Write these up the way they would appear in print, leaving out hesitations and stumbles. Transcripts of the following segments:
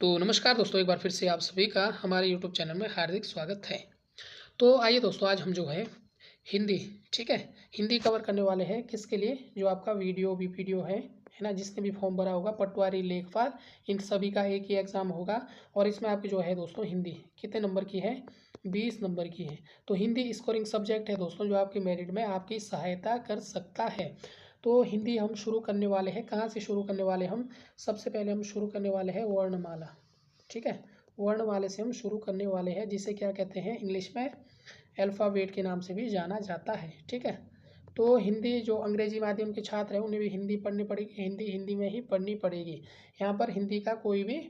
तो नमस्कार दोस्तों, एक बार फिर से आप सभी का हमारे यूट्यूब चैनल में हार्दिक स्वागत है। तो आइए दोस्तों, आज हम जो है हिंदी, ठीक है, हिंदी कवर करने वाले हैं। किसके लिए? जो आपका वीडियो है ना, जिसने भी फॉर्म भरा होगा, पटवारी, लेखपाल, इन सभी का एक ही एग्ज़ाम होगा। और इसमें आपकी जो है दोस्तों हिंदी कितने नंबर की है? 20 नंबर की है। तो हिंदी स्कोरिंग सब्जेक्ट है दोस्तों, जो आपकी मेरिट में आपकी सहायता कर सकता है। तो हिंदी हम शुरू करने वाले हैं। कहाँ से शुरू करने वाले हम? सबसे पहले हम शुरू करने वाले हैं वर्णमाला, ठीक है। वर्णमाला से हम शुरू करने वाले हैं, जिसे क्या कहते हैं इंग्लिश में? अल्फ़ाबेट के नाम से भी जाना जाता है, ठीक है। तो हिंदी जो अंग्रेजी माध्यम के छात्र हैं, उन्हें भी हिंदी पढ़नी पड़ेगी, हिंदी में ही पढ़नी पड़ेगी। यहाँ पर हिंदी का कोई भी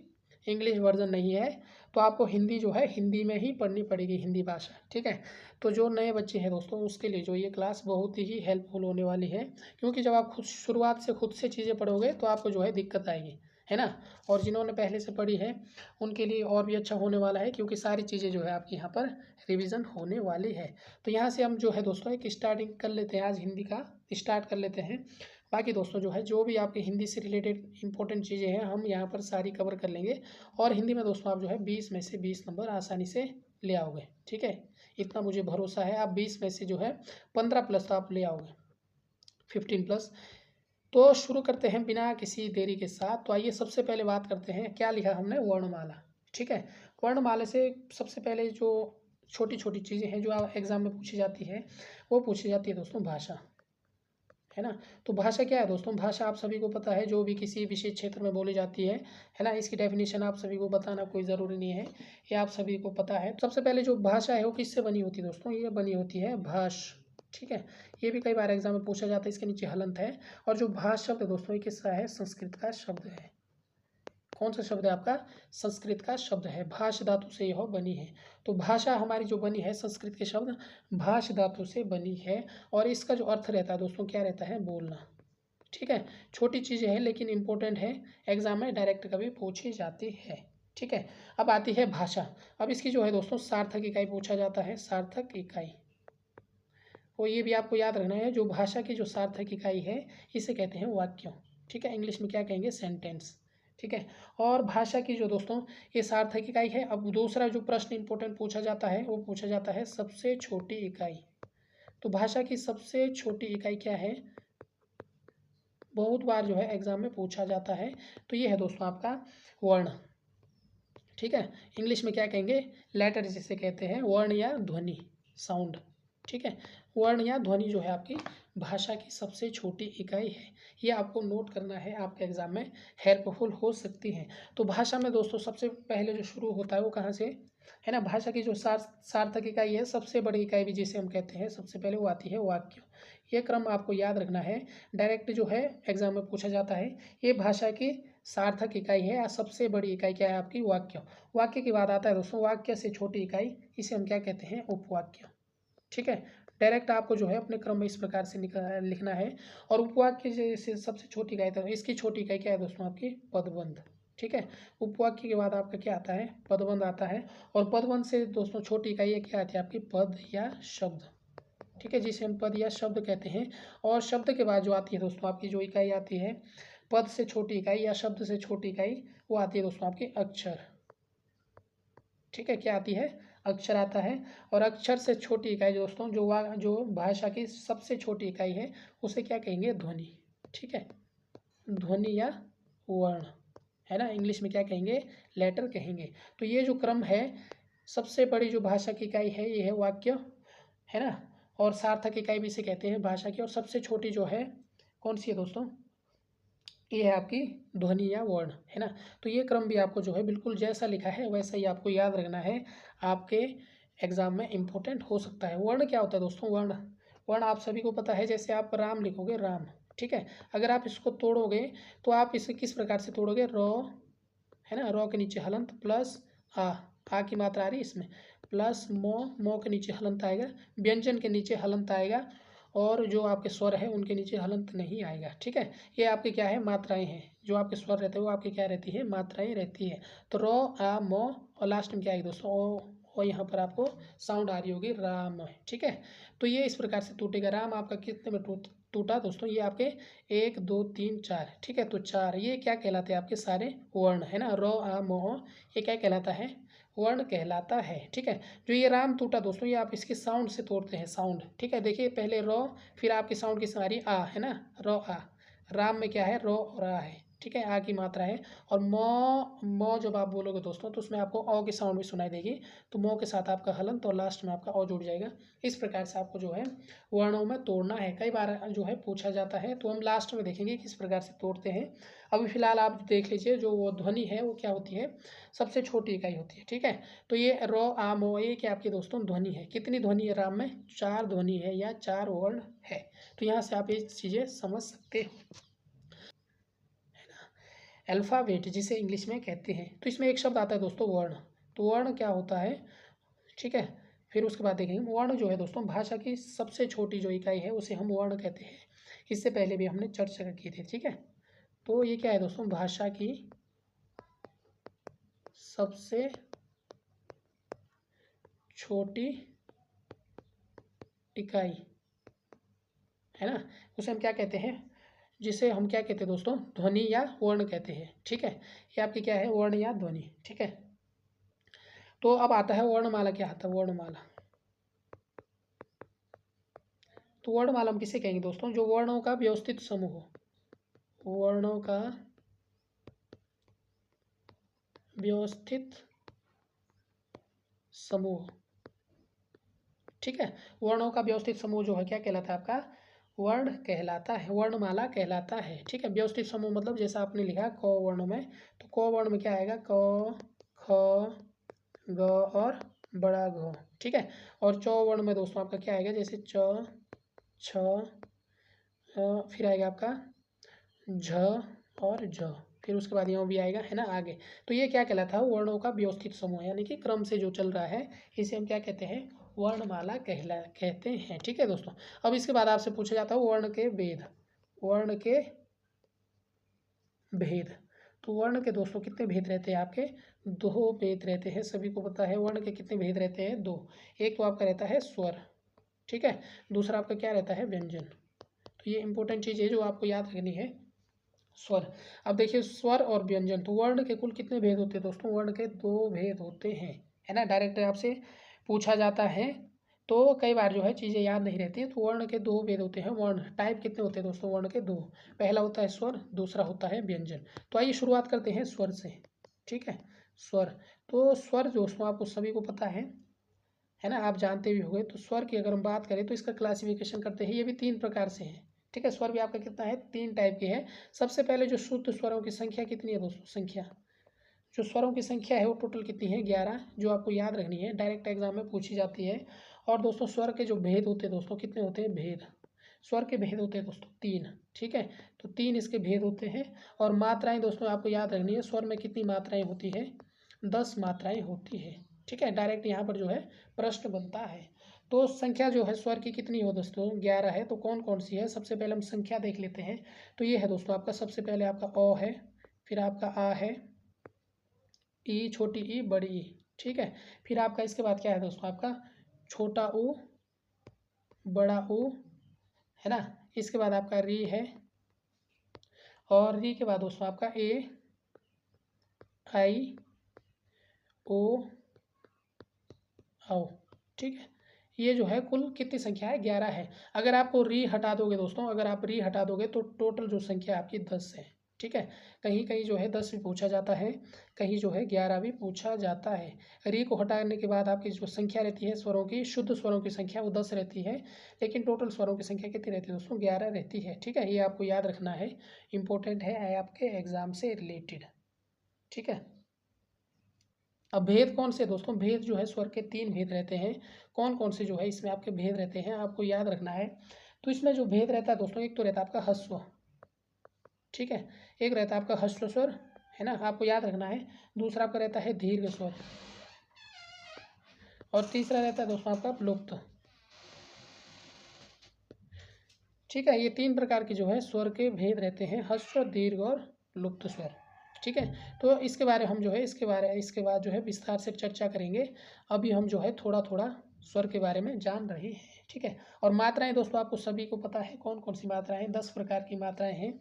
इंग्लिश वर्जन नहीं है। तो आपको हिंदी जो है हिंदी में ही पढ़नी पड़ेगी, हिंदी भाषा, ठीक है। तो जो नए बच्चे हैं दोस्तों, उसके लिए जो ये क्लास बहुत ही हेल्पफुल होने वाली है, क्योंकि जब आप खुद शुरुआत से खुद से चीज़ें पढ़ोगे तो आपको जो है दिक्कत आएगी, है ना। और जिन्होंने पहले से पढ़ी है उनके लिए और भी अच्छा होने वाला है, क्योंकि सारी चीज़ें जो है आपकी यहाँ पर रिवीजन होने वाली है। तो यहाँ से हम जो है दोस्तों एक स्टार्टिंग कर लेते हैं, आज हिंदी का स्टार्ट कर लेते हैं। बाकी दोस्तों जो है, जो भी आपके हिंदी से रिलेटेड इंपॉर्टेंट चीज़ें हैं, हम यहाँ पर सारी कवर कर लेंगे। और हिंदी में दोस्तों आप जो है 20 में से 20 नंबर आसानी से ले आओगे, ठीक है। इतना मुझे भरोसा है, आप 20 में से जो है 15 प्लस तो आप ले आओगे, 15 प्लस। तो शुरू करते हैं बिना किसी देरी के साथ। तो आइए सबसे पहले बात करते हैं, क्या लिखा हमने? वर्णमाला, ठीक है। वर्णमाला से सबसे पहले जो छोटी छोटी चीज़ें हैं जो एग्ज़ाम में पूछी जाती है, वो पूछी जाती है दोस्तों भाषा, है ना। तो भाषा क्या है दोस्तों? भाषा आप सभी को पता है, जो भी किसी विशेष क्षेत्र में बोली जाती है ना। इसकी डेफिनेशन आप सभी को बताना कोई ज़रूरी नहीं है, ये आप सभी को पता है। सबसे पहले जो भाषा है वो किससे बनी होती है दोस्तों? ये बनी होती है भाष, ठीक है। ये भी कई बार एग्जाम में पूछा जाता है, इसके नीचे हलंत है। और जो भाष शब्द है दोस्तों, ये किसका है? संस्कृत का शब्द है। कौन सा शब्द है आपका? संस्कृत का शब्द है। भाष धातु से यह बनी है। तो भाषा हमारी जो बनी है, संस्कृत के शब्द भाष धातु से बनी है। और इसका जो अर्थ रहता है दोस्तों, क्या रहता है? बोलना, ठीक है। छोटी चीज़ें हैं लेकिन इंपॉर्टेंट है, एग्जाम में डायरेक्ट कभी पूछी जाती है, ठीक है। अब आती है भाषा। अब इसकी जो है दोस्तों सार्थक इकाई पूछा जाता है, सार्थक इकाई। और ये भी आपको याद रखना है, जो भाषा की जो सार्थक इकाई है, इसे कहते हैं वाक्य, ठीक है। इंग्लिश में क्या कहेंगे? सेंटेंस, ठीक है। और भाषा की जो दोस्तों ये सार्थक इकाई है। अब दूसरा जो प्रश्न इंपॉर्टेंट पूछा जाता है, वो पूछा जाता है सबसे छोटी इकाई। तो भाषा की सबसे छोटी इकाई क्या है? बहुत बार जो है एग्जाम में पूछा जाता है। तो ये है दोस्तों आपका वर्ण, ठीक है। इंग्लिश में क्या कहेंगे? लेटर जिसे कहते हैं, वर्ण या ध्वनि, साउंड, ठीक है। वर्ण या ध्वनि जो है आपकी भाषा की सबसे छोटी इकाई है। ये आपको नोट करना है, आपके एग्जाम में हेल्पफुल हो सकती है। तो भाषा में दोस्तों सबसे पहले जो शुरू होता है वो कहाँ से? है ना, भाषा की जो सार्थक इकाई है, सबसे बड़ी इकाई भी जिसे हम कहते हैं, सबसे पहले वो आती है वाक्य। ये क्रम आपको याद रखना है, डायरेक्ट जो है एग्जाम में पूछा जाता है। ये भाषा की सार्थक इकाई है, या सबसे बड़ी इकाई क्या है आपकी? वाक्य। वाक्य की बात आता है दोस्तों, वाक्य से छोटी इकाई, इसे हम क्या कहते हैं? उपवाक्य, ठीक है। डायरेक्ट आपको जो है अपने क्रम में इस प्रकार से लिखना है। और उपवाक्य जैसे सबसे छोटी इकाई, तो इसकी छोटी इकाई क्या है दोस्तों? आपकी पदबंध, ठीक है। उपवाक्य के बाद आपका क्या आता है? पदबंध आता है। और पदबंध से दोस्तों छोटी इकाई क्या आती है आपकी? पद या शब्द, ठीक है, जिसे हम पद या शब्द कहते हैं। और शब्द के बाद जो आती है दोस्तों आपकी जो इकाई आती है, पद से छोटी इकाई या शब्द से छोटी इकाई, वो आती है दोस्तों आपकी अक्षर, ठीक है। क्या आती है? अक्षर आता है। और अक्षर से छोटी इकाई दोस्तों जो भाषा की सबसे छोटी इकाई है, उसे क्या कहेंगे? ध्वनि, ठीक है। ध्वनि या वर्ण, है ना। इंग्लिश में क्या कहेंगे? लेटर कहेंगे। तो ये जो क्रम है, सबसे बड़ी जो भाषा की इकाई है ये है वाक्य, है ना। और सार्थक इकाई भी इसे कहते हैं भाषा की। और सबसे छोटी जो है कौन सी है दोस्तों? ये है आपकी ध्वनि या वर्ण, है ना। तो ये क्रम भी आपको जो है बिल्कुल जैसा लिखा है वैसा ही आपको याद रखना है, आपके एग्जाम में इम्पोर्टेंट हो सकता है। वर्ण क्या होता है दोस्तों? वर्ण, वर्ण आप सभी को पता है, जैसे आप राम लिखोगे, राम, ठीक है। अगर आप इसको तोड़ोगे तो आप इसे किस प्रकार से तोड़ोगे? रॉ, है ना, रॉ के नीचे हलंत प्लस आ की मात्रा आ रही है इसमें, प्लस मो के नीचे हलंत आएगा, व्यंजन के नीचे हलंत आएगा। और जो आपके स्वर है उनके नीचे हलंत नहीं आएगा, ठीक है। ये आपके क्या है? मात्राएं हैं। जो आपके स्वर रहते हैं वो आपकी क्या रहती है? मात्राएं रहती है। तो रॉ, आ, मो, और लास्ट में क्या आएगी दोस्तों? ओ। और यहाँ पर आपको साउंड आ रही होगी, राम, ठीक है। तो ये इस प्रकार से टूटेगा। राम आपका कितने में टूटा दोस्तों, ये आपके 1 2 3 4, ठीक है। तो 4 ये क्या कहलाते हैं आपके सारे वर्ण, है ना। र आ मोह ये क्या कहलाता है, वर्ण कहलाता है, ठीक है। जो ये राम टूटा दोस्तों, ये आप इसके साउंड से तोड़ते हैं, साउंड, ठीक है। देखिए पहले र, फिर आपकी साउंड की सारी आ, है ना, र आ। राम में क्या है, रो और आ है, ठीक है, आ की मात्रा है। और मौ जब आप बोलोगे दोस्तों तो उसमें आपको औ की साउंड भी सुनाई देगी, तो मौ के साथ आपका हलंत और लास्ट में आपका औ जुड़ जाएगा। इस प्रकार से आपको जो है वर्णों में तोड़ना है। कई बार जो है पूछा जाता है, तो हम लास्ट में देखेंगे किस प्रकार से तोड़ते हैं। अभी फिलहाल आप देख लीजिए, जो वो ध्वनि है वो क्या होती है, सबसे छोटी इकाई होती है, ठीक है। तो ये रो आ मो ये क्या आपकी दोस्तों ध्वनि है। कितनी ध्वनि है राम में, 4 ध्वनि है या 4 वर्ण है। तो यहाँ से आप ये चीज़ें समझ सकते हो। अल्फ़ाबेट जिसे इंग्लिश में कहते हैं, तो इसमें एक शब्द आता है दोस्तों वर्ण। तो वर्ण क्या होता है, ठीक है। फिर उसके बाद देखेंगे वर्ण जो है दोस्तों भाषा की सबसे छोटी जो इकाई है उसे हम वर्ण कहते हैं। इससे पहले भी हमने चर्चा की थी, ठीक है। तो ये क्या है दोस्तों, भाषा की सबसे छोटी इकाई, है ना, उसे हम क्या कहते हैं, जिसे हम क्या कहते हैं दोस्तों, ध्वनि या वर्ण कहते हैं, ठीक है। ये आपकी क्या है, वर्ण या ध्वनि, ठीक है। तो अब आता है वर्णमाला। क्या आता है वर्णमाला, तो वर्णमाला हम किसे कहेंगे दोस्तों, जो वर्णों का व्यवस्थित समूह हो, वर्णों का व्यवस्थित समूह, ठीक है। वर्णों का व्यवस्थित समूह जो है क्या कहलाता है आपका, वर्ण कहलाता है, वर्णमाला कहलाता है, ठीक है। व्यवस्थित समूह मतलब जैसा आपने लिखा क वर्ण में, तो क वर्ण में क्या आएगा, क ख ग और बड़ा घ, ठीक है। और चौ वर्ण में दोस्तों आपका क्या आएगा, जैसे च छ, फिर आएगा आपका झ और झ, फिर उसके बाद यहाँ भी आएगा, है ना, आगे। तो ये क्या कहलाता है, वर्णों का व्यवस्थित समूह, यानी कि क्रम से जो चल रहा है, इसे हम क्या कहते हैं, वर्णमाला कहते हैं, ठीक है दोस्तों। अब इसके बाद आपसे पूछा जाता है वर्ण के भेद, वर्ण के भेद। तो वर्ण के दोस्तों कितने भेद रहते हैं आपके, 2 भेद रहते हैं। सभी को पता है वर्ण के कितने भेद रहते हैं, 2। एक तो आपका रहता है स्वर, ठीक है, दूसरा आपका क्या रहता है, व्यंजन। तो ये इंपॉर्टेंट चीज़ है जो आपको याद रखनी है, स्वर। अब देखिए स्वर और व्यंजन, तो वर्ण के कुल कितने भेद होते हैं दोस्तों, वर्ण के 2 भेद होते हैं, है ना। डायरेक्ट आपसे पूछा जाता है तो कई बार जो है चीज़ें याद नहीं रहती हैं। तो वर्ण के 2 भेद होते हैं। वर्ण टाइप कितने होते हैं दोस्तों, वर्ण के 2। पहला होता है स्वर, दूसरा होता है व्यंजन। तो आइए शुरुआत करते हैं स्वर से, ठीक है। स्वर, तो स्वर दोस्तों आपको सभी को पता है ना, आप जानते भी होंगे। तो स्वर की अगर हम बात करें तो इसका क्लासिफिकेशन करते हैं, ये भी 3 प्रकार से है, ठीक है। स्वर भी आपका कितना है, 3 टाइप के हैं। सबसे पहले जो शुद्ध स्वरों की संख्या कितनी है दोस्तों, संख्या, जो स्वरों की संख्या है वो टोटल कितनी है, 11, जो आपको याद रखनी है, डायरेक्ट एग्जाम में पूछी जाती है। और दोस्तों स्वर के जो भेद होते हैं दोस्तों, कितने होते हैं, भेद, स्वर के भेद होते हैं दोस्तों 3, ठीक है। तो 3 इसके भेद होते हैं। और मात्राएं दोस्तों आपको याद रखनी है, स्वर में कितनी मात्राएं होती है, 10 मात्राएं होती है, ठीक है। डायरेक्ट यहाँ पर जो है प्रश्न बनता है। तो संख्या जो है स्वर की कितनी हो दोस्तों, 11 है। तो कौन कौन सी है, सबसे पहले हम संख्या देख लेते हैं। तो ये है दोस्तों आपका, सबसे पहले आपका अ है, फिर आपका आ है, ई छोटी ई बड़ी ई, ठीक है। फिर आपका इसके बाद क्या है दोस्तों, आपका छोटा ऊ बड़ा ऊ, है ना। इसके बाद आपका री है, और री के बाद दोस्तों आपका ए आई ओ औ, ठीक है। ये जो है कुल कितनी संख्या है, 11 है। अगर आपको री हटा दोगे दोस्तों, अगर आप री हटा दोगे तो टोटल जो संख्या आपकी 10 है, ठीक है। कहीं कहीं जो है 10 भी पूछा जाता है, कहीं जो है 11 भी पूछा जाता है। री को हटाने के बाद आपकी जो संख्या रहती है स्वरों की, शुद्ध स्वरों की संख्या वो 10 रहती है, लेकिन टोटल स्वरों की संख्या कितनी रहती है दोस्तों, 11 रहती है, ठीक है। ये आपको याद रखना है, इंपॉर्टेंट है आपके एग्जाम से रिलेटेड, ठीक है। अब भेद कौन से दोस्तों, भेद जो है स्वर के 3 भेद रहते हैं। कौन कौन से जो है इसमें आपके भेद रहते हैं, आपको याद रखना है। तो इसमें जो भेद रहता है दोस्तों, एक तो रहता है आपका ह्रस्व, ठीक है, एक रहता है आपका ह्रस्व स्वर, है ना, आपको याद रखना है। दूसरा आपका रहता है दीर्घ स्वर, और तीसरा रहता है दोस्तों आपका प्लुप्त, ठीक है। ये 3 प्रकार के जो है स्वर के भेद रहते हैं, ह्रस्व, दीर्घ और लुप्त स्वर, ठीक है। तो इसके बारे हम जो है इसके बाद जो है विस्तार से चर्चा करेंगे। अभी हम जो है थोड़ा थोड़ा स्वर के बारे में जान रहे हैं। ठीक है। और मात्राएं दोस्तों आपको सभी को पता है कौन कौन सी मात्राएं हैं, 10 प्रकार की मात्राएं हैं,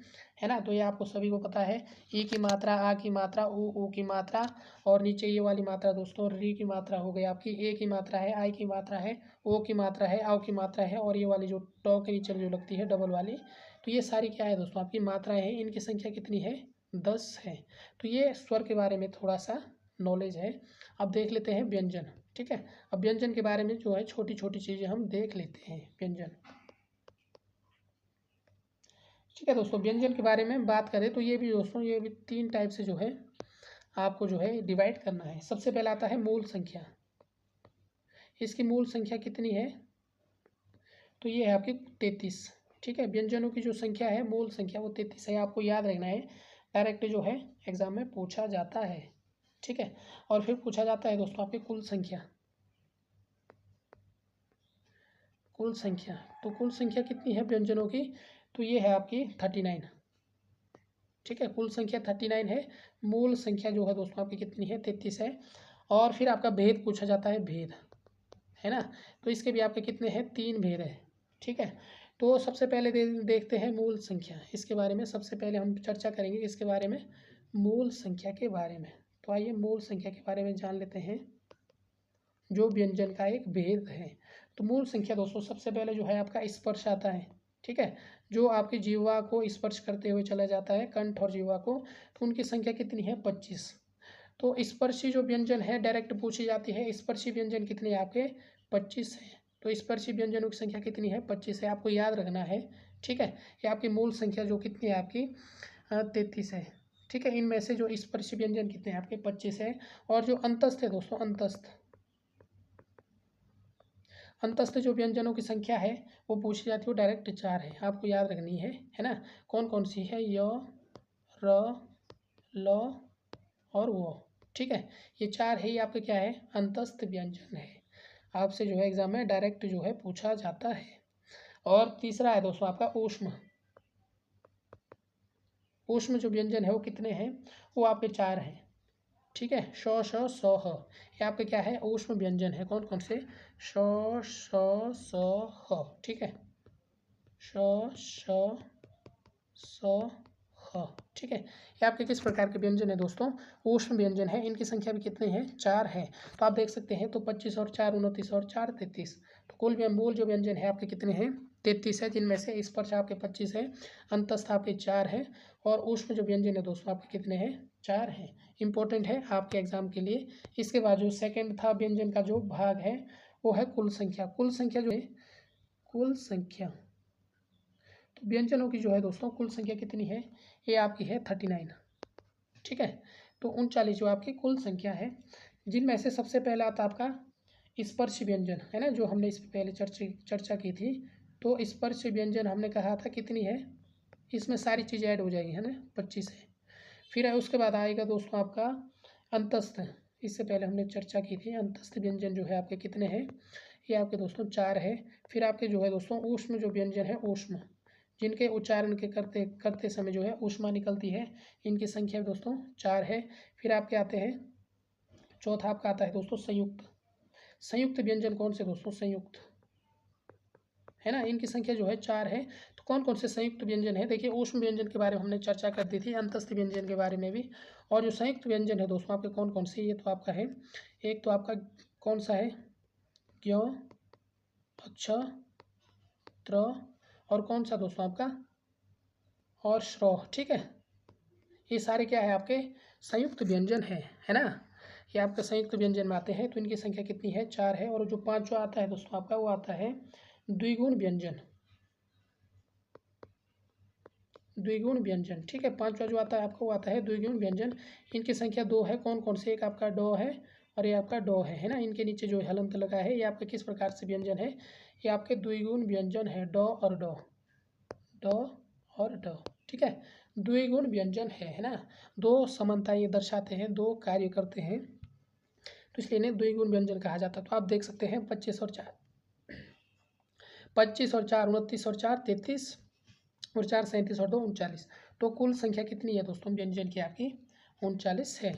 है ना। तो ये आपको सभी को पता है, ई की मात्रा, आ की मात्रा, ऊ की मात्रा, और नीचे ये वाली मात्रा दोस्तों री की मात्रा हो गई आपकी, ए की मात्रा है, आई की मात्रा है, ओ की मात्रा है, आओ की मात्रा है, और ये वाली जो टॉ के नीचे जो लगती है डबल वाली, तो ये सारी क्या है दोस्तों आपकी मात्राएं हैं। इनकी संख्या कितनी है, 10 है। तो ये स्वर के बारे में थोड़ा सा नॉलेज है। अब देख लेते हैं व्यंजन, ठीक है। अब व्यंजन के बारे में जो है छोटी छोटी चीज़ें हम देख लेते हैं। व्यंजन, ठीक है दोस्तों। व्यंजन के बारे में बात करें तो ये भी दोस्तों, ये भी 3 टाइप से जो है आपको जो है डिवाइड करना है। सबसे पहला आता है मूल संख्या। इसकी मूल संख्या कितनी है, तो ये है आपकी 33, ठीक है। व्यंजनों की जो संख्या है, मूल संख्या, वो 33 है। आपको याद रखना है, डायरेक्ट जो है एग्जाम में पूछा जाता है, ठीक है। और फिर पूछा जाता है दोस्तों आपकी कुल संख्या। कुल संख्या, तो कुल संख्या कितनी है व्यंजनों की, तो ये है आपकी 39, ठीक है। कुल संख्या 39 है। मूल संख्या जो है दोस्तों आपकी कितनी है, 33 है। और फिर आपका भेद पूछा जाता है, भेद, है ना। तो इसके भी आपके कितने हैं, 3 भेद है, ठीक है। तो सबसे पहले देखते हैं मूल संख्या। इसके बारे में सबसे पहले हम चर्चा करेंगे इसके बारे में, मूल संख्या के बारे में। तो आइए मूल संख्या के बारे में जान लेते हैं, जो व्यंजन का एक भेद है। तो मूल संख्या दोस्तों सबसे पहले जो है आपका स्पर्श आता है, ठीक है। जो आपकी जीवा को स्पर्श करते हुए चला जाता है, कंठ और जीवा को, तो उनकी संख्या कितनी है, 25। तो स्पर्शी जो व्यंजन है डायरेक्ट पूछी जाती है, स्पर्शी व्यंजन कितने हैं आपके, 25 है। तो स्पर्शी व्यंजनों की संख्या कितनी है, 25 है। आपको याद रखना है, ठीक है। ये आपकी मूल संख्या जो कितनी है आपकी, 33 है, ठीक है। इनमें से जो स्पर्शी व्यंजन कितने हैं आपके, 25 है। और जो अंतस्थ है दोस्तों, अंतस्थ, अंतस्थ जो व्यंजनों की संख्या है वो पूछी जाती है, वो डायरेक्ट 4 है। आपको याद रखनी है ना। कौन कौन सी है, य, र, ल और वो, ठीक है। ये 4 है, ये आपके क्या है, अंतस्थ व्यंजन है। आपसे जो है एग्जाम में डायरेक्ट जो है पूछा जाता है। और तीसरा है दोस्तों आपका ऊष्म। ऊष्म जो व्यंजन है वो कितने हैं, वो आपके 4 हैं, ठीक है। श, श, स, ह, ये आपके क्या है, ऊष्म व्यंजन है। कौन कौन से, श, श, स, ह, ठीक है। श, श, स, ह, ठीक है। ये आपके किस प्रकार के व्यंजन है दोस्तों, ऊष्म व्यंजन है। इनकी संख्या भी कितने हैं, 4 है। तो आप देख सकते हैं, तो 25 और 4 29 और 4 33। तो कुल मूल जो व्यंजन है आपके कितने हैं, 33 है, जिनमें से स्पर्श आपके 25 है, अंतस्थ आपके 4 है, और ऊष्म जो व्यंजन है दोस्तों आपके कितने हैं, 4 हैं। इंपॉर्टेंट है आपके एग्जाम के लिए। इसके बाद जो सेकंड था व्यंजन का जो भाग है, वो है कुल संख्या। कुल संख्या जो है, कुल संख्या, तो व्यंजनों की जो है दोस्तों कुल संख्या कितनी है, ये आपकी है 39, ठीक है। तो 39 जो आपकी कुल संख्या है, जिनमें से सबसे पहला आता आपका स्पर्श व्यंजन, है ना, जो हमने इस पर पहले चर्चा की थी। तो स्पर्श व्यंजन हमने कहा था कितनी है, इसमें सारी चीज़ें ऐड हो जाएगी, है ना, 25 है। फिर उसके बाद आएगा दोस्तों आपका अंतस्थ। इससे पहले हमने चर्चा की थी, अंतस्थ व्यंजन जो है आपके कितने हैं, ये आपके दोस्तों 4 है। फिर आपके जो है दोस्तों ऊष्म जो व्यंजन है, ऊष्म, जिनके उच्चारण के करते करते समय जो है ऊष्मा निकलती है, इनकी संख्या दोस्तों 4 है। फिर आपके आते हैं, चौथा आपका आता है दोस्तों संयुक्त। संयुक्त व्यंजन कौन से दोस्तों, संयुक्त, है ना, इनकी संख्या जो है 4 है। तो कौन कौन से संयुक्त व्यंजन है, देखिए ऊष्म व्यंजन के बारे में हमने चर्चा कर दी थी, अंतस्थ व्यंजन के बारे में भी। और जो संयुक्त व्यंजन है दोस्तों आपके कौन कौन से, ये तो आपका है, एक तो आपका कौन सा है, ज्ञ, अक्ष, त्र, और कौन सा दोस्तों आपका, और श्रोह, ठीक है। ये सारे क्या है आपके संयुक्त व्यंजन है ना। ये आपके संयुक्त व्यंजन में आते हैं। तो इनकी संख्या कितनी है, 4 है। और जो पांचवा आता है दोस्तों आपका, वो आता है द्विगुण व्यंजन, द्विगुण व्यंजन, ठीक है। पांचवा जो आता है आपका, वो आता है द्विगुण व्यंजन। इनकी संख्या 2 है। कौन कौन से, एक आपका डॉ है, और ये आपका डॉ है ना। इनके नीचे जो हलंत लगा है, ये आपका किस प्रकार से व्यंजन है, ये आपके द्विगुण व्यंजन है, डॉ और डॉ, डॉ और डॉ, ठीक है। द्विगुण व्यंजन है ना। दो समानताएं ये दर्शाते हैं, दो कार्य करते हैं, तो इसलिए इन्हें द्विगुण व्यंजन कहा जाता है। तो आप देख सकते हैं 25 और 4, 25 और 4 29 और 4 33, और 4 37 और 2 39। तो कुल संख्या कितनी है दोस्तों व्यंजन की आपकी, 39 है।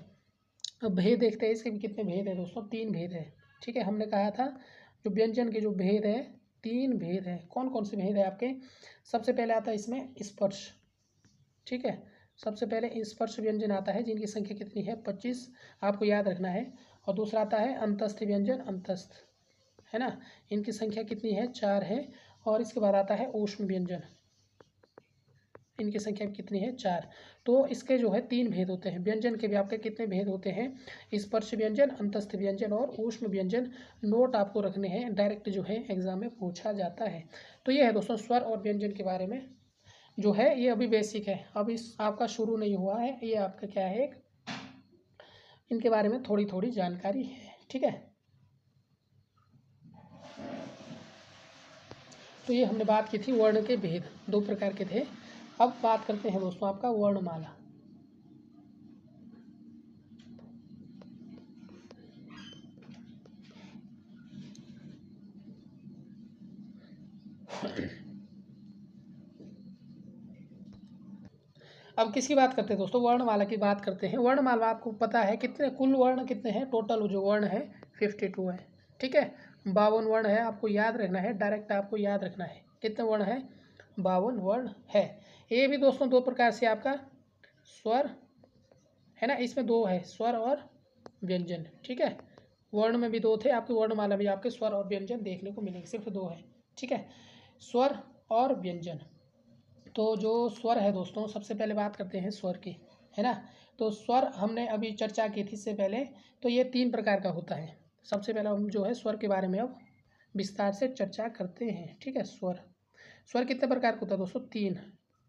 अब भेद देखते हैं, इसके भी कितने भेद है दोस्तों, 3 भेद है, ठीक है। हमने कहा था जो व्यंजन के जो भेद है तीन भेद हैं। कौन कौन से भेद है आपके? सबसे पहले आता है इसमें स्पर्श, ठीक है, सबसे पहले स्पर्श व्यंजन आता है जिनकी संख्या कितनी है? 25, आपको याद रखना है। और दूसरा आता है अंतस्थ व्यंजन, अंतस्थ, है ना, इनकी संख्या कितनी है? 4 है। और इसके बाद आता है ऊष्म व्यंजन, इनकी संख्या कितनी है? 4। तो इसके जो है 3 भेद होते हैं। व्यंजन के भी आपके कितने भेद होते हैं? स्पर्श व्यंजन, अंतस्थ व्यंजन और ऊष्म व्यंजन। नोट आपको रखने हैं, डायरेक्ट जो है एग्जाम में पूछा जाता है। तो ये है दोस्तों स्वर और व्यंजन के बारे में जो है, ये अभी बेसिक है, अभी आपका शुरू नहीं हुआ है, ये आपका क्या है, इनके बारे में थोड़ी थोड़ी जानकारी है, ठीक है। तो ये हमने बात की थी वर्ण के भेद, 2 प्रकार के थे। अब बात करते हैं दोस्तों आपका वर्णमाला। अब किसकी बात करते हैं दोस्तों? वर्णमाला की बात करते हैं। वर्णमाला आपको पता है कितने कुल वर्ण कितने हैं? टोटल जो वर्ण है 52 है, ठीक है। 52 वर्ण है, आपको याद रखना है, डायरेक्ट आपको याद रखना है। कितने वर्ण है? 52 वर्ण है। ये भी दोस्तों 2 प्रकार से आपका स्वर है ना, इसमें 2 है, स्वर और व्यंजन, ठीक है। वर्ण में भी 2 थे, आपकी वर्णमाला भी आपके स्वर और व्यंजन देखने को मिलेंगे, सिर्फ 2 है, ठीक है, स्वर और व्यंजन। तो जो स्वर है दोस्तों, सबसे पहले बात करते हैं स्वर की, है ना। तो स्वर हमने अभी चर्चा की थी इससे पहले, तो ये 3 प्रकार का होता है। सबसे पहले हम जो है स्वर के बारे में अब विस्तार से चर्चा करते हैं, ठीक है। स्वर, स्वर कितने प्रकार का होता है दोस्तों?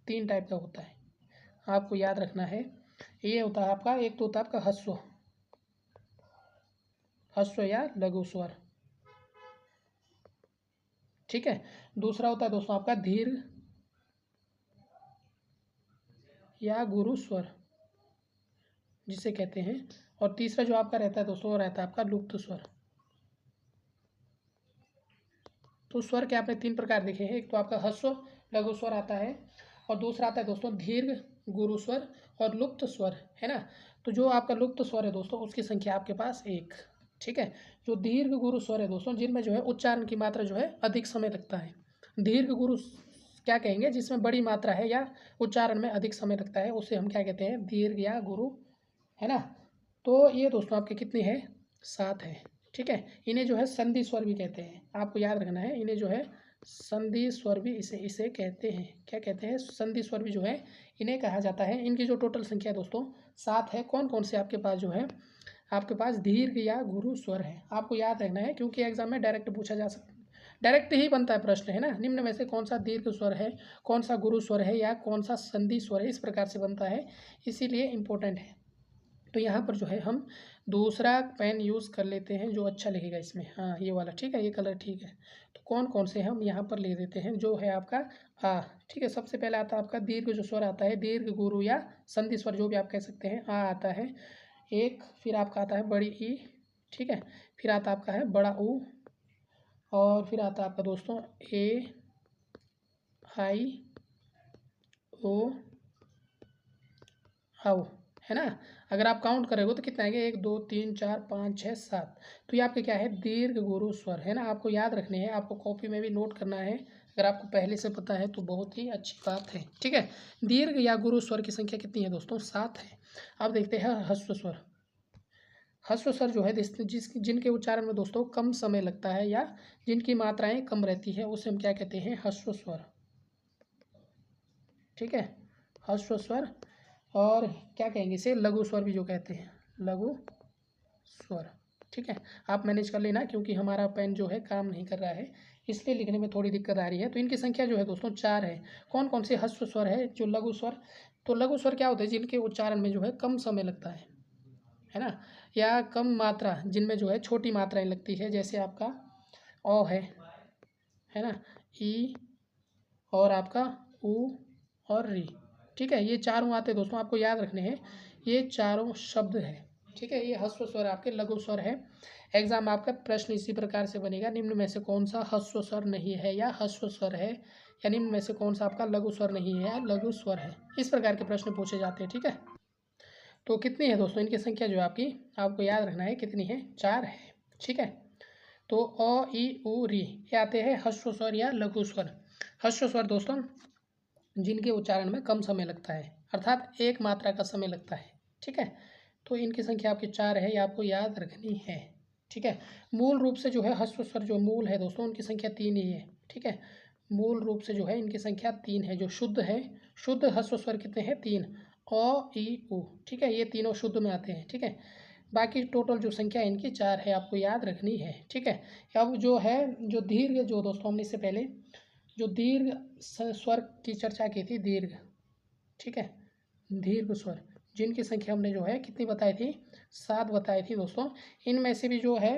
3 टाइप का होता है, आपको याद रखना है। ये होता है आपका, एक तो होता है आपका ह्रस्व, ह्रस्व या लघु स्वर, ठीक है। दूसरा होता है दोस्तों आपका दीर्घ या गुरु स्वर जिसे कहते हैं। और तीसरा जो आपका रहता है दोस्तों, वो रहता है आपका लुप्त स्वर। तो स्वर के आपने 3 प्रकार देखे हैं, एक तो आपका ह्रस्व लघु स्वर आता है, और दूसरा आता है दोस्तों दीर्घ गुरु स्वर और लुप्त स्वर, है ना। तो जो आपका लुप्त स्वर है दोस्तों, उसकी संख्या आपके पास 1, ठीक है। जो दीर्घ गुरु स्वर है दोस्तों, जिनमें जो है उच्चारण की मात्रा जो है अधिक समय लगता है। दीर्घ गुरु क्या कहेंगे? जिसमें बड़ी मात्रा है या उच्चारण में अधिक समय लगता है, उसे हम क्या कहते हैं? दीर्घ या गुरु, है ना। तो ये दोस्तों आपके कितने हैं? 7 हैं, ठीक है। इन्हें जो है संधि स्वर भी कहते हैं, आपको याद रखना है। इन्हें जो है संधि स्वर भी इसे कहते हैं। क्या कहते हैं? संधि स्वर भी जो है इन्हें कहा जाता है। इनकी जो टोटल संख्या दोस्तों 7 है। कौन कौन से आपके पास जो है? आपके पास दीर्घ या गुरु स्वर है, आपको याद रखना है, क्योंकि एग्जाम में डायरेक्ट पूछा जा सकता है, डायरेक्ट ही बनता है प्रश्न, है ना। निम्न में से कौन सा दीर्घ स्वर है, कौन सा गुरु स्वर है, या कौन सा संधि स्वर है, इस प्रकार से बनता है, इसीलिए इम्पोर्टेंट है। तो यहाँ पर जो है हम दूसरा पेन यूज़ कर लेते हैं जो अच्छा लगेगा इसमें, हाँ ये वाला, ठीक है, ये कलर ठीक है। तो कौन कौन से हम यहाँ पर लिख देते हैं, जो है आपका आ, ठीक है। सबसे पहले आता है आपका दीर्घ जो स्वर आता है, दीर्घ गुरु या संधि स्वर जो भी आप कह सकते हैं, आ आता है एक, फिर आपका आता है बड़ी ई, ठीक है, फिर आता आपका है बड़ा ऊ, और फिर आता है आपका दोस्तों ए, आई, ओ, आओ, है ना। अगर आप काउंट करेंगे तो कितना आएंगे? 1 2 3 4 5 6 7। तो ये आपके क्या है? दीर्घ गुरु स्वर, है ना। आपको याद रखने हैं, आपको कॉपी में भी नोट करना है। अगर आपको पहले से पता है तो बहुत ही अच्छी बात है, ठीक है। दीर्घ या गुरु स्वर की संख्या कितनी है दोस्तों? 7 है। अब देखते हैं ह्रस्व स्वर। ह्रस्व स्वर जो है जिनके उच्चारण में दोस्तों कम समय लगता है या जिनकी मात्राएं कम रहती है, उसे हम क्या कहते हैं? ह्रस्व स्वर, ठीक है, ह्रस्व स्वर। और क्या कहेंगे इसे? लघु स्वर भी जो कहते हैं, लघु स्वर, ठीक है। आप मैनेज कर लेना, क्योंकि हमारा पेन जो है काम नहीं कर रहा है, इसलिए लिखने में थोड़ी दिक्कत आ रही है। तो इनकी संख्या जो है दोस्तों 4 है। कौन कौन से ह्रस्व स्वर है? जो लघु स्वर। तो लघु स्वर क्या होते हैं? जिनके उच्चारण में जो है कम समय लगता है ना, या कम मात्रा, जिनमें जो है छोटी मात्राएं लगती है, जैसे आपका ओ है ना, ई, और आपका ऊ और री, ठीक है। ये चारों आते दोस्तों, आपको याद रखने हैं, ये चारों शब्द है, ठीक है। ये ह्रस्व स्वर आपके लघु स्वर है। एग्जाम आपका प्रश्न इसी प्रकार से बनेगा, निम्न में से कौन सा ह्रस्व स्वर नहीं है या ह्रस्व स्वर है, या निम्न में से कौन सा आपका लघु स्वर नहीं है या लघु स्वर है, इस प्रकार के प्रश्न पूछे जाते हैं, ठीक है। तो कितनी है दोस्तों इनकी संख्या जो आपकी, आपको याद रखना है कितनी है? 4 है, ठीक है। तो अ ई उ री ये आते हैं ह्रस्व स्वर या लघु स्वर। ह्रस्व स्वर दोस्तों जिनके उच्चारण में कम समय लगता है, अर्थात एक मात्रा का समय लगता है। ठीक है, तो इनकी संख्या आपकी 4 है, ये आपको याद रखनी है। ठीक है, मूल रूप से जो है ह्रस्व स्वर जो मूल है दोस्तों उनकी संख्या 3 ही है। ठीक है, मूल रूप से जो है इनकी संख्या 3 है। जो शुद्ध है, शुद्ध ह्रस्व स्वर कितने हैं? 3, अ ई उ। ठीक है, ये तीनों शुद्ध में आते हैं। ठीक है, बाकी टोटल जो संख्या है इनकी 4 है, आपको याद रखनी है। ठीक है, अब जो है जो दीर्घ जो दोस्तों हमने इससे पहले जो दीर्घ स्वर की चर्चा की थी, दीर्घ। ठीक है, दीर्घ स्वर जिनकी संख्या हमने जो है कितनी बताई थी? 7 बताई थी दोस्तों। इनमें से भी जो है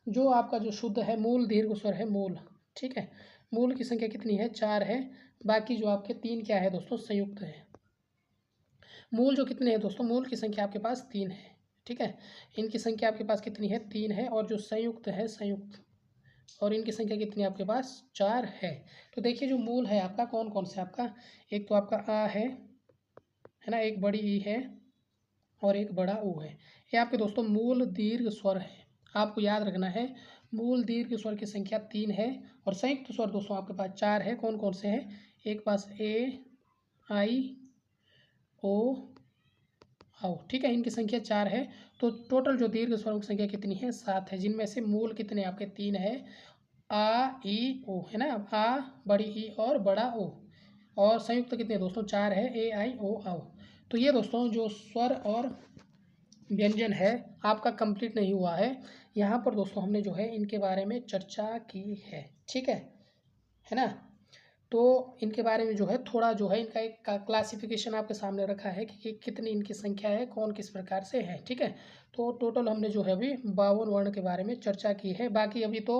जो आपका जो शुद्ध है मूल दीर्घ स्वर है मूल। ठीक है, मूल की संख्या कितनी है? 4 है। बाकी जो आपके 3 क्या है दोस्तों? संयुक्त है। मूल जो कितने हैं दोस्तों? मूल की संख्या आपके पास 3 है। ठीक है, इनकी संख्या आपके पास कितनी है? 3 है। और जो संयुक्त है संयुक्त, और इनकी संख्या कितनी आपके पास? 4 है। तो देखिए जो मूल है आपका कौन कौन से आपका, एक तो आपका आ है ना, एक बड़ी ई है और एक बड़ा ऊ है। ये आपके दोस्तों मूल दीर्घ स्वर है, आपको याद रखना है। मूल दीर्घ स्वर की संख्या 3 है और संयुक्त स्वर दोस्तों आपके पास 4 है। कौन कौन से हैं? एक पास ए आई ओ आओ। ठीक है, इनकी संख्या 4 है। तो टोटल जो दीर्घ स्वरों की संख्या कितनी है? 7 है, जिनमें से मूल कितने आपके? 3 है। आ ई ओ है ना, आ बड़ी ई और बड़ा ओ। और संयुक्त कितने दोस्तों? 4 है, ए आई ओ आओ। तो ये दोस्तों जो स्वर और व्यंजन है आपका कंप्लीट नहीं हुआ है। यहाँ पर दोस्तों हमने जो है इनके बारे में चर्चा की है। ठीक है ना। तो इनके बारे में जो है थोड़ा जो है इनका एक क्लासिफिकेशन आपके सामने रखा है कि कितनी इनकी संख्या है, कौन किस प्रकार से है। ठीक है, तो टोटल हमने जो है अभी 52 वर्ण के बारे में चर्चा की है। बाकी अभी तो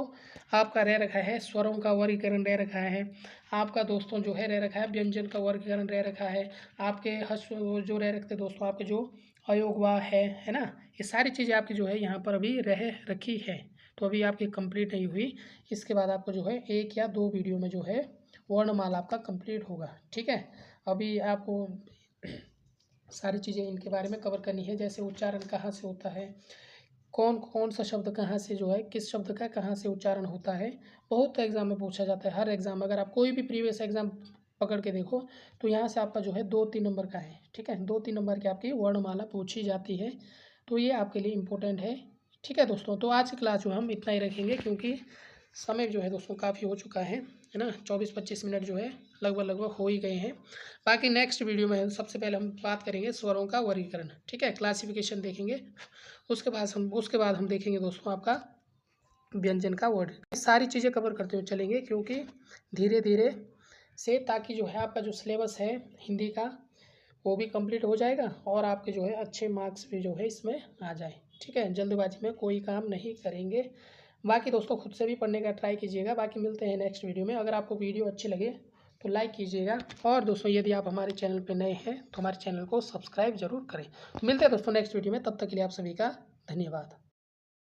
आपका रह रखा है स्वरों का वर्गीकरण रह रखा है, आपका दोस्तों जो है रह रखा है व्यंजन का वर्गीकरण रह रखा है, आपके ह्रस्व जो रह रखते दोस्तों आपके जो अयोगवा है ना, ये सारी चीज़ें आपकी जो है यहाँ पर अभी रह रखी है। तो अभी आपकी कंप्लीट नहीं हुई। इसके बाद आपको जो है 1 या 2 वीडियो में जो है वर्णमाला आपका कंप्लीट होगा। ठीक है, अभी आपको सारी चीज़ें इनके बारे में कवर करनी है, जैसे उच्चारण कहाँ से होता है, कौन कौन सा शब्द कहाँ से जो है किस शब्द का कहाँ से उच्चारण होता है। बहुत एग्जाम में पूछा जाता है, हर एग्जाम अगर आप कोई भी प्रीवियस एग्जाम पकड़ के देखो तो यहाँ से आपका जो है 2-3 नंबर का है। ठीक है, 2-3 नंबर की आपकी वर्णमाला पूछी जाती है, तो ये आपके लिए इम्पोर्टेंट है। ठीक है दोस्तों, तो आज की क्लास जो हम इतना ही रखेंगे क्योंकि समय जो है दोस्तों काफ़ी हो चुका है ना, 24-25 मिनट जो है लगभग हो ही गए हैं। बाकी नेक्स्ट वीडियो में सबसे पहले हम बात करेंगे स्वरों का वर्गीकरण। ठीक है, क्लासिफिकेशन देखेंगे। उसके बाद हम देखेंगे दोस्तों आपका व्यंजन का वर्ड। सारी चीज़ें कवर करते हुए चलेंगे क्योंकि धीरे धीरे से, ताकि जो है आपका जो सिलेबस है हिंदी का वो भी कंप्लीट हो जाएगा और आपके जो है अच्छे मार्क्स भी जो है इसमें आ जाए। ठीक है, जल्दबाजी में कोई काम नहीं करेंगे। बाकी दोस्तों खुद से भी पढ़ने का ट्राई कीजिएगा। बाकी मिलते हैं नेक्स्ट वीडियो में। अगर आपको वीडियो अच्छी लगे तो लाइक कीजिएगा, और दोस्तों यदि आप हमारे चैनल पर नए हैं तो हमारे चैनल को सब्सक्राइब जरूर करें। तो मिलते हैं दोस्तों नेक्स्ट वीडियो में, तब तक के लिए आप सभी का धन्यवाद।